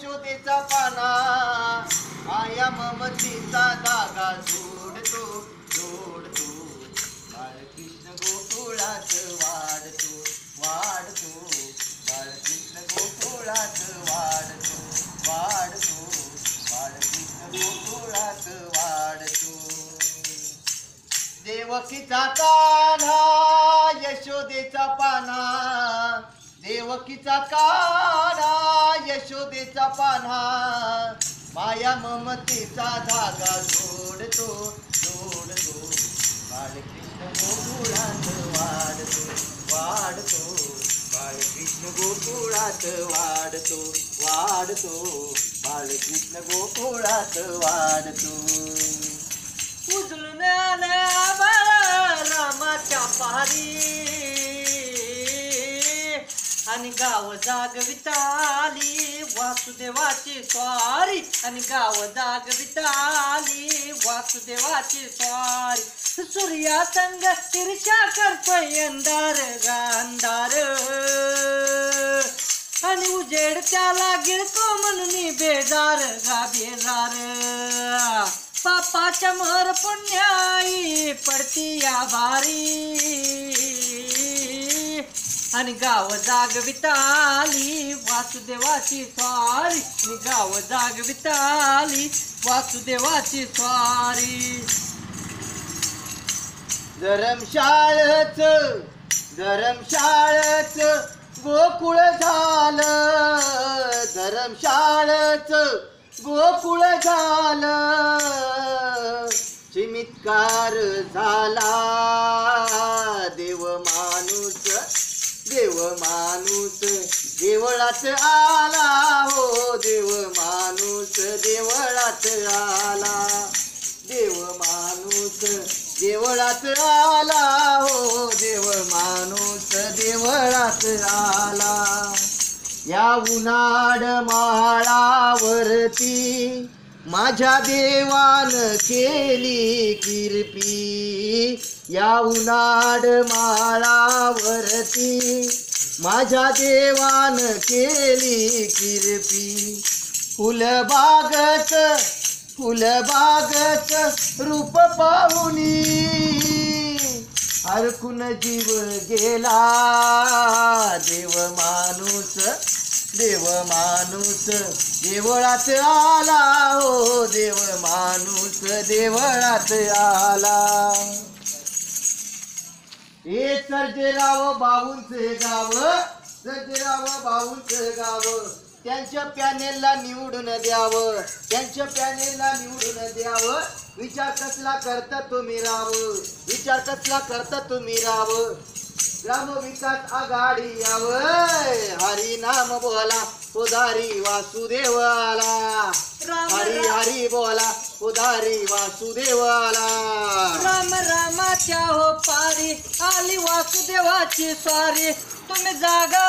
यशोदेचा पाना माया ममतेचा धागा जोडतो जोडतो बाळकृष्ण गोकुळात वाढतो वाढतो बाळकृष्ण गोकुळात वाढतो वाढतो बाळकृष्ण गोकुळात वाढतो देवकीचा कान्हा यशोदेचा पाना देवकीचा कान्हा यशोदेचा पान्हा माया ममतेचा धागा जोडतो जोडतो बाळकृष्ण गोकुळात वाढतो वाढतो बाळकृष्ण गोकुळात वाढतो वाढतो बाळकृष्ण गोकुळात वाढतो उजळून आल्या बाळा रामाच्या पहारी आणि गाव जागविताली वासुदेवाची स्वारी आणि गाव जागविताली वासुदेवाची स्वारी सूर्या संग तिरशा करतोय अंधार गांधार आणि उजेड त्याला गिळतो म्हणून बेजार गा बेजार पापाच्या मोहर पुण्याई पडती या भारी आणि गाव जागविताली वासुदेवाची स्वारी आणि गाव जागविताली वासुदेवाची स्वारी धरमशाळच धरमशाळच गोकुळ झालं धरमशाळच गोकुळ झालं चमत्कार झाला देव माणूस देवळात आला हो देव माणूस देवळात आला देव माणूस देवळात आला हो देव माणूस देवळात आला या उन्हाळ माळावरती माझ्या देवान केली किरपी या उन्हाळ माळावरती माझ्या देवान केली किरपी फुलबागच रूप पाहुनी हरकून जीव गेला देव माणूस देवळात आला हो देव माणूस देवळात आला हे सर्जेराव बाबूंचे गाव सर्जेराव बाबूंचे गाव त्यांच्या पॅनेलला निवडून द्यावं त्यांच्या पॅनेलला निवडून द्यावं विचार कसला करता तुम्ही राव विचार कसला करता तुम्ही राव ग्रामविकास आघाडी यावं हरी नाम बोला पुधारी वासुदेवाला हरी हरी बोला पुधारी वासुदेवाला राम रामाच्या हो पारी आली वासुदेवाची स्वारी तुम्ही जागा